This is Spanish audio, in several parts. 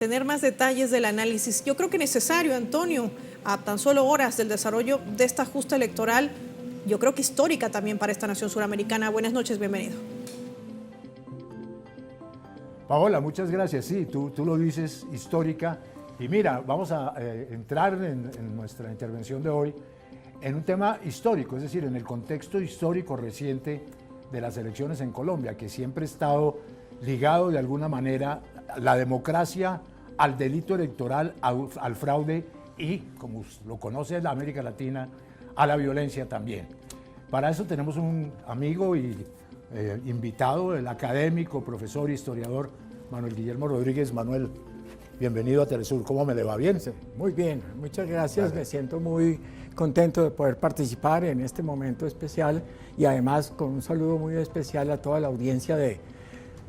Tener más detalles del análisis. Yo creo que necesario, Antonio, a tan solo horas del desarrollo de esta justa electoral, yo creo que histórica también para esta nación suramericana. Buenas noches, bienvenido. Paola, muchas gracias. Sí, tú lo dices, histórica. Y mira, vamos a entrar en nuestra intervención de hoy en un tema histórico, es decir, en el contexto histórico reciente de las elecciones en Colombia, que siempre ha estado ligado de alguna manera la democracia al delito electoral, al fraude y, como lo conoce la América Latina, a la violencia también. Para eso tenemos un amigo y invitado, el académico, profesor, historiador, Manuel Guillermo Rodríguez. Manuel, bienvenido a Telesur. ¿Cómo me le va? ¿Bien? Muy bien, muchas gracias. Me siento muy contento de poder participar en este momento especial y además con un saludo muy especial a toda la audiencia de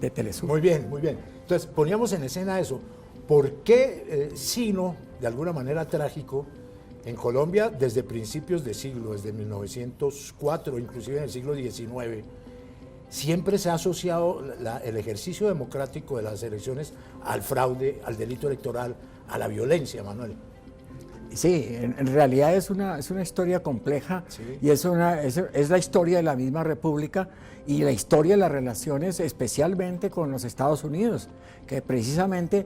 Telesur. Muy bien, muy bien. Entonces, poníamos en escena eso. ¿Por qué sino, de alguna manera trágico, en Colombia desde principios de siglo, desde 1904, inclusive en el siglo XIX, siempre se ha asociado el ejercicio democrático de las elecciones al fraude, al delito electoral, a la violencia, Manuel? Sí, en realidad es una historia compleja, sí. Y es la historia de la misma República y la historia de las relaciones especialmente con los Estados Unidos, que precisamente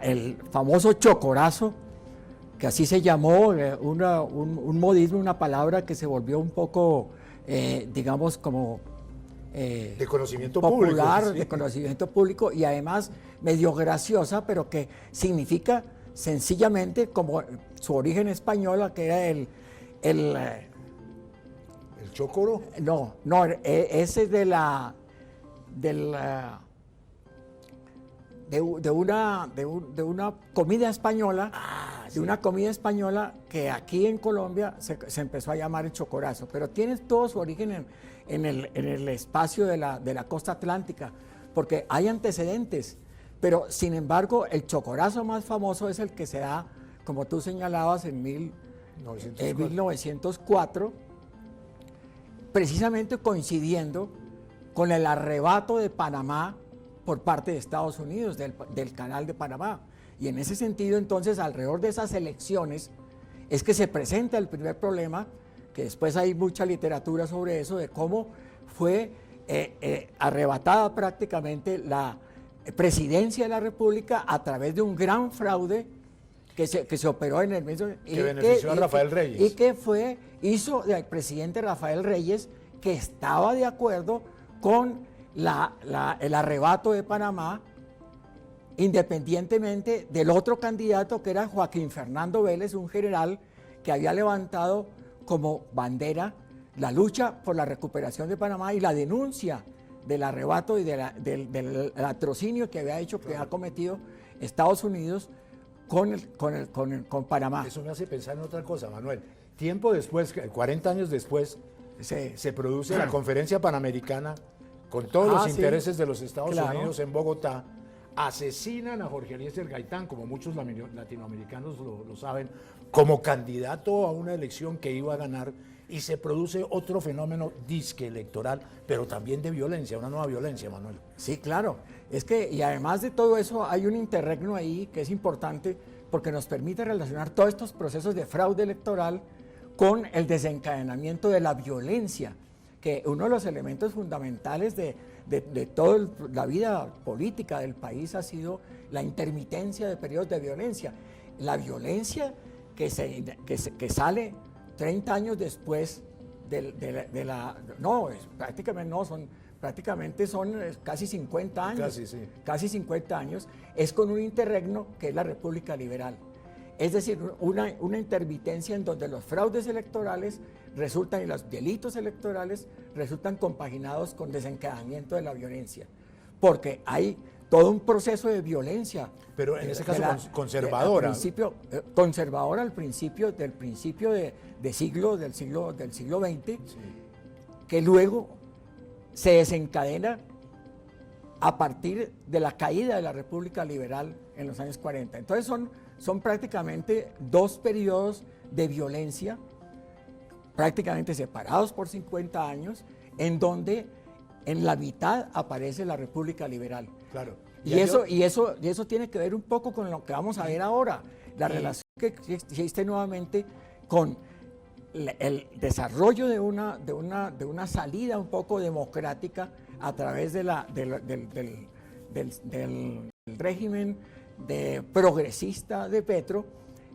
el famoso chocorazo, que así se llamó, un modismo, una palabra que se volvió un poco, digamos, como de conocimiento popular, público, sí. De conocimiento público y además medio graciosa, pero que significa sencillamente como su origen española, que era el chocoro. No, ese es de una comida española, sí. De una comida española que aquí en Colombia se empezó a llamar el chocorazo, pero tiene todo su origen en el espacio de la costa atlántica, porque hay antecedentes, pero sin embargo el chocorazo más famoso es el que se da, como tú señalabas, en 1904, precisamente coincidiendo con el arrebato de Panamá por parte de Estados Unidos, del Canal de Panamá. Y en ese sentido, entonces, alrededor de esas elecciones, es que se presenta el primer problema, que después hay mucha literatura sobre eso, de cómo fue arrebatada prácticamente la presidencia de la República a través de un gran fraude que se operó en el mismo... Que benefició a Rafael Reyes. Y que hizo el presidente Rafael Reyes, que estaba de acuerdo con el arrebato de Panamá, independientemente del otro candidato que era Joaquín Fernando Vélez, un general que había levantado como bandera la lucha por la recuperación de Panamá y la denuncia del arrebato y del latrocinio que había cometido Estados Unidos con Panamá. Eso me hace pensar en otra cosa, Manuel. Tiempo después, 40 años después, se produce la Conferencia Panamericana con todos los intereses de los Estados Unidos en Bogotá. Asesinan a Jorge Eliezer Gaitán, como muchos latinoamericanos lo saben, como candidato a una elección que iba a ganar, y se produce otro fenómeno disque electoral, pero también de violencia, una nueva violencia, Manuel. Sí, claro. Y además de todo eso hay un interregno ahí que es importante porque nos permite relacionar todos estos procesos de fraude electoral con el desencadenamiento de la violencia, que uno de los elementos fundamentales de toda la vida política del país ha sido la intermitencia de periodos de violencia. La violencia que sale 30 años después prácticamente son casi 50 años. Casi, sí. Casi 50 años, es con un interregno que es la República Liberal. Es decir, una intermitencia en donde los fraudes electorales resultan y los delitos electorales resultan compaginados con desencadenamiento de la violencia, porque hay todo un proceso de violencia. Pero en ese caso conservadora. Conservadora del principio del siglo XX, sí. Que luego se desencadena a partir de la caída de la República Liberal en los años 40. Entonces son prácticamente dos periodos de violencia, prácticamente separados por 50 años, en donde en la mitad aparece la República Liberal. Claro. Y eso tiene que ver un poco con lo que vamos a ver ahora, la relación que existe nuevamente con el desarrollo de una salida un poco democrática a través del régimen progresista de Petro,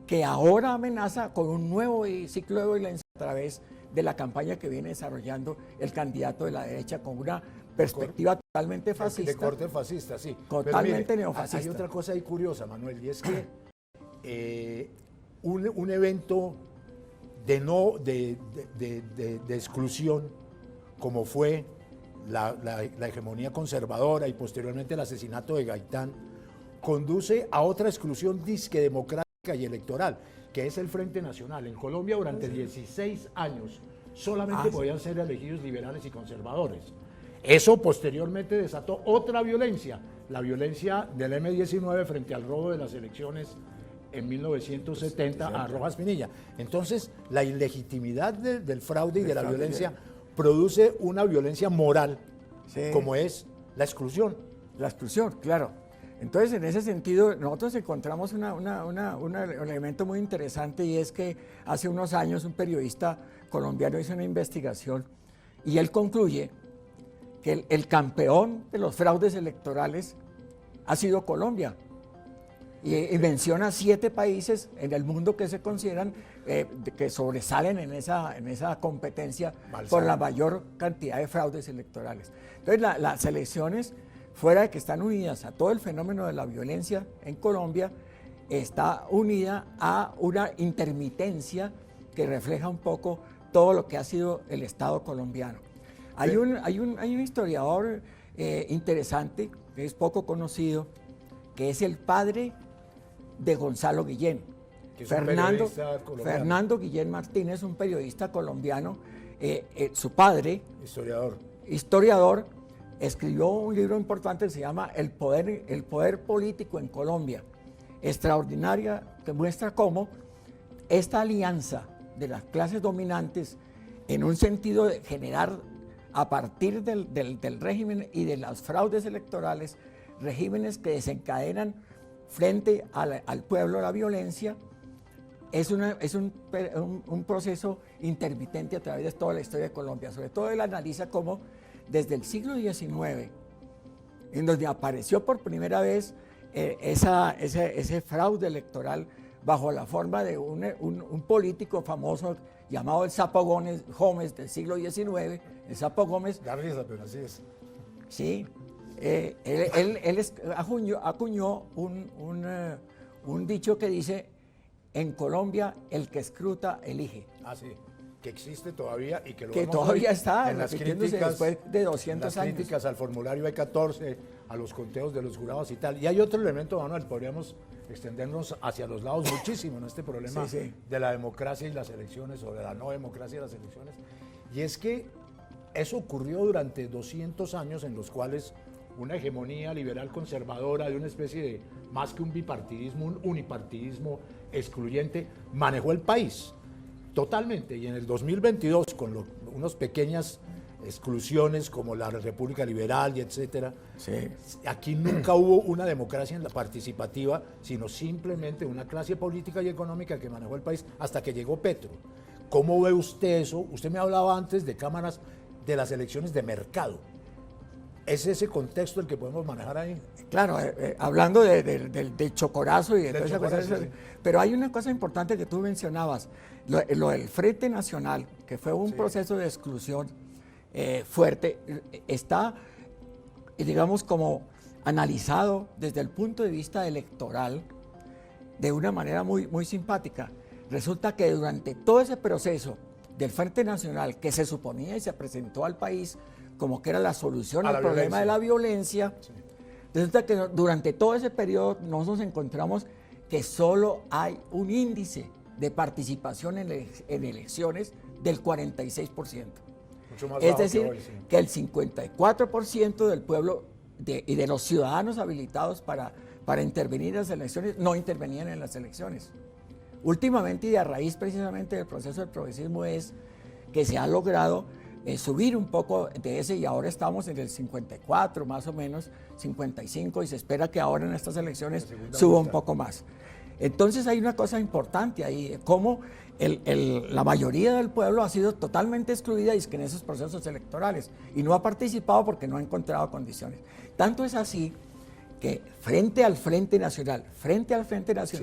que ahora amenaza con un nuevo ciclo de violencia a través de la campaña que viene desarrollando el candidato de la derecha con una perspectiva totalmente fascista. De corte fascista, sí. Totalmente mire, neofascista. Hay otra cosa ahí curiosa, Manuel, y es que un evento de exclusión, como fue la hegemonía conservadora y posteriormente el asesinato de Gaitán, conduce a otra exclusión disque democrática y electoral, que es el Frente Nacional. En Colombia durante 16 años solamente podían ser elegidos liberales y conservadores. Eso posteriormente desató otra violencia, la violencia del M-19 frente al robo de las elecciones en 1970 a Rojas Pinilla. Entonces, la ilegitimidad del fraude y de la violencia produce una violencia moral, como es la exclusión. La exclusión, claro. Entonces, en ese sentido, nosotros encontramos un elemento muy interesante, y es que hace unos años un periodista colombiano hizo una investigación y él concluye que el campeón de los fraudes electorales ha sido Colombia. Y menciona 7 países en el mundo que se consideran que sobresalen en esa competencia por la mayor cantidad de fraudes electorales. Entonces, las elecciones, fuera de que están unidas a todo el fenómeno de la violencia en Colombia, está unida a una intermitencia que refleja un poco todo lo que ha sido el Estado colombiano. Hay un historiador interesante, que es poco conocido, que es el padre de Gonzalo Guillén, Fernando Guillén Martínez, un periodista colombiano. Su padre, historiador, escribió un libro importante que se llama El poder político en Colombia, extraordinaria, que muestra cómo esta alianza de las clases dominantes, en un sentido de generar a partir del régimen y de los fraudes electorales, regímenes que desencadenan frente al pueblo la violencia, es un proceso intermitente a través de toda la historia de Colombia. Sobre todo él analiza cómo desde el siglo XIX, en donde apareció por primera vez ese fraude electoral bajo la forma de un político famoso llamado el Sapo Gómez del siglo XIX, el Sapo Gómez. Da risa, pero así es. Sí, él acuñó un dicho que dice: en Colombia el que escruta elige. Ah, sí, que existe todavía y que lo que vemos todavía hoy está en las repitiéndose críticas, después de 200 años. Críticas al formulario E14, a los conteos de los jurados y tal. Y hay otro elemento, Manuel, podríamos extendernos hacia los lados muchísimo en este problema de la democracia y las elecciones, o de la no democracia y las elecciones, y es que eso ocurrió durante 200 años en los cuales una hegemonía liberal conservadora de una especie de, más que un bipartidismo, un unipartidismo excluyente, manejó el país totalmente. Y en el 2022, con unas pequeñas exclusiones como la República Liberal y etcétera, aquí nunca hubo una democracia en la participativa, sino simplemente una clase política y económica que manejó el país hasta que llegó Petro. ¿Cómo ve usted eso? Usted me hablaba antes de cámaras de las elecciones de mercado. ¿Es ese contexto el que podemos manejar ahí? Claro, hablando del chocorazo y de todas esas cosas, sí. Pero hay una cosa importante que tú mencionabas, lo del Frente Nacional, que fue un proceso de exclusión fuerte, está, digamos, como analizado desde el punto de vista electoral de una manera muy, muy simpática. Resulta que durante todo ese proceso del Frente Nacional, que se suponía y se presentó al país como que era la solución al problema de la violencia, resulta que durante todo ese periodo nosotros encontramos que solo hay un índice de participación en elecciones del 46%. Mucho más Es decir, que hoy, que el 54% del pueblo y de los ciudadanos habilitados para intervenir en las elecciones no intervenían en las elecciones. Últimamente, y a raíz precisamente del proceso del progresismo, es que se ha logrado subir un poco de ese, y ahora estamos en el 54 más o menos, 55, y se espera que ahora en estas elecciones suba un poco más. Entonces hay una cosa importante ahí, cómo la mayoría del pueblo ha sido totalmente excluida en esos procesos electorales y no ha participado porque no ha encontrado condiciones. Tanto es así que frente al Frente Nacional, sí,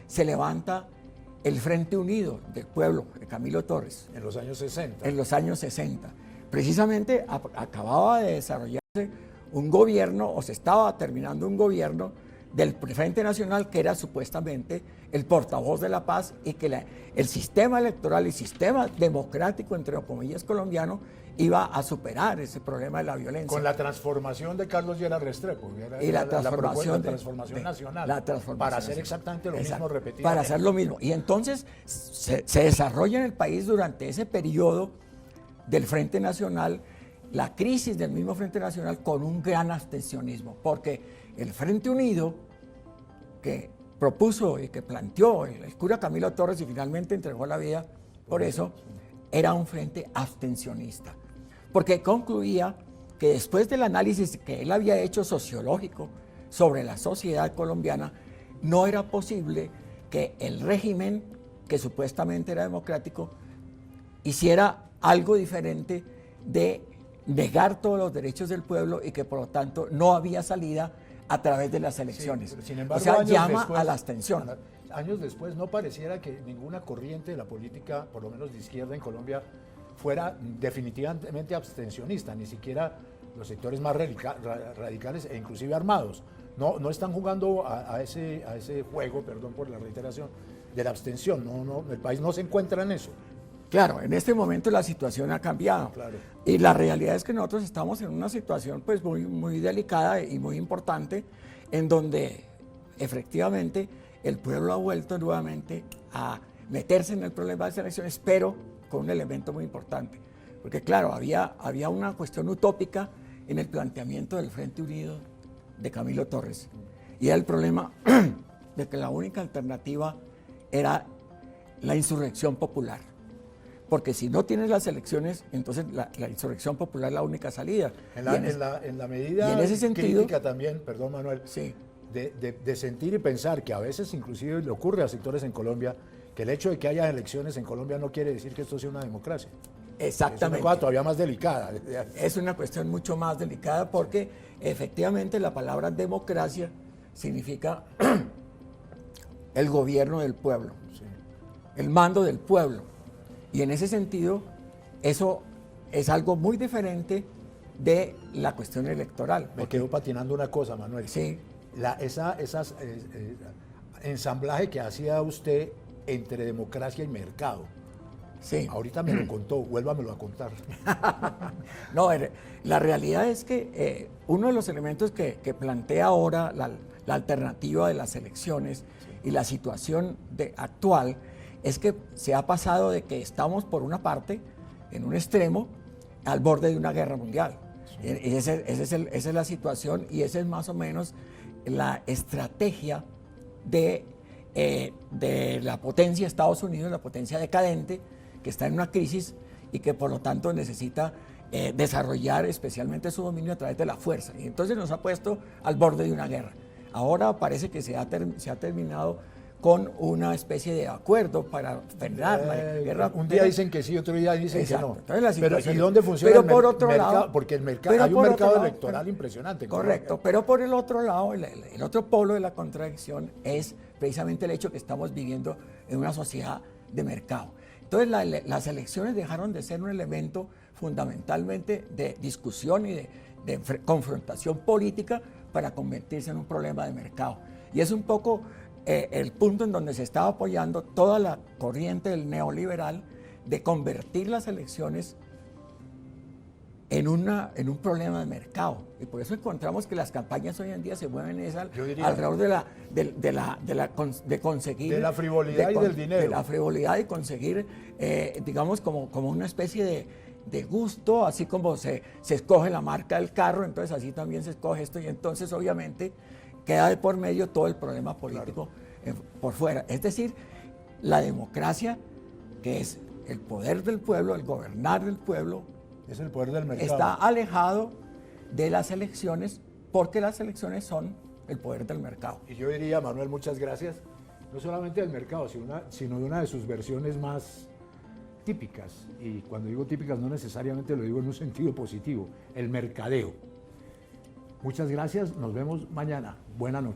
se levanta el Frente Unido del Pueblo de Camilo Torres. En los años 60. En los años 60. Precisamente acababa de desarrollarse un gobierno, o se estaba terminando un gobierno del Frente Nacional, que era supuestamente el portavoz de la paz, y que el sistema electoral y sistema democrático, entre comillas, colombiano, iba a superar ese problema de la violencia. Con la transformación de Carlos Lleras Restrepo. Y la transformación nacional. La transformación para hacer exactamente lo mismo repetido. Para hacer lo mismo. Y entonces se desarrolla en el país durante ese periodo del Frente Nacional la crisis del mismo Frente Nacional con un gran abstencionismo, porque el Frente Unido que propuso y que planteó el cura Camilo Torres y finalmente entregó la vida por eso, era un frente abstencionista, porque concluía que después del análisis que él había hecho sociológico sobre la sociedad colombiana, no era posible que el régimen, que supuestamente era democrático, hiciera algo diferente de negar todos los derechos del pueblo y que por lo tanto no había salida a través de las elecciones. Sí, sin embargo, o sea, llama después, a la abstención. Años después no pareciera que ninguna corriente de la política, por lo menos de izquierda en Colombia, fuera definitivamente abstencionista, ni siquiera los sectores más radicales e inclusive armados. No están jugando a ese juego, perdón por la reiteración, de la abstención. El país no se encuentra en eso. Claro, en este momento la situación ha cambiado. Claro. Y la realidad es que nosotros estamos en una situación pues muy delicada y muy importante, en donde efectivamente el pueblo ha vuelto nuevamente a meterse en el problema de las elecciones, pero con un elemento muy importante. Porque claro, había una cuestión utópica en el planteamiento del Frente Unido de Camilo Torres. Y era el problema de que la única alternativa era la insurrección popular. Porque si no tienes las elecciones, entonces la insurrección popular es la única salida. En la medida y en ese sentido, crítica también, perdón Manuel, sí, de sentir y pensar que a veces inclusive le ocurre a sectores en Colombia que el hecho de que haya elecciones en Colombia no quiere decir que esto sea una democracia. Exactamente. Es una cosa todavía más delicada. Es una cuestión mucho más delicada porque efectivamente la palabra democracia significa el gobierno del pueblo, sí, el mando del pueblo. Y en ese sentido, eso es algo muy diferente de la cuestión electoral. Me quedo patinando una cosa, Manuel. Sí. Esas ensamblaje que hacía usted entre democracia y mercado. Sí. Ahorita me lo contó, vuélvamelo a contar. No, la realidad es que uno de los elementos que plantea ahora la alternativa de las elecciones, sí, y la situación actual es que se ha pasado de que estamos por una parte, en un extremo, al borde de una guerra mundial. Sí. Esa es la situación y esa es más o menos la estrategia de la potencia Estados Unidos, la potencia decadente, que está en una crisis y que por lo tanto necesita desarrollar especialmente su dominio a través de la fuerza. Y entonces nos ha puesto al borde de una guerra. Ahora parece que se ha terminado con una especie de acuerdo para frenar la guerra. Un día dicen que sí, otro día dicen exacto, que no. Entonces, pero ¿y dónde funciona pero por otro mercado? lado, Porque hay un mercado electoral impresionante. Correcto, pero por el otro lado, el otro polo de la contradicción es precisamente el hecho que estamos viviendo en una sociedad de mercado. Entonces las elecciones dejaron de ser un elemento fundamentalmente de discusión y de confrontación política para convertirse en un problema de mercado. Y es un poco el punto en donde se estaba apoyando toda la corriente del neoliberal de convertir las elecciones en un problema de mercado. Y por eso encontramos que las campañas hoy en día se mueven alrededor de conseguir... De la frivolidad y del dinero. De la frivolidad y conseguir, digamos, como una especie de gusto, así como se escoge la marca del carro, entonces así también se escoge esto, y entonces obviamente queda de por medio todo el problema político, claro, por fuera. Es decir, la democracia, que es el poder del pueblo, el gobernar del pueblo, Es el poder del mercado. está alejado de las elecciones porque las elecciones son el poder del mercado. Y yo diría, Manuel, muchas gracias, no solamente del mercado, sino de una de sus versiones más típicas. Y cuando digo típicas no necesariamente lo digo en un sentido positivo, el mercadeo. Muchas gracias, nos vemos mañana. Buena noche.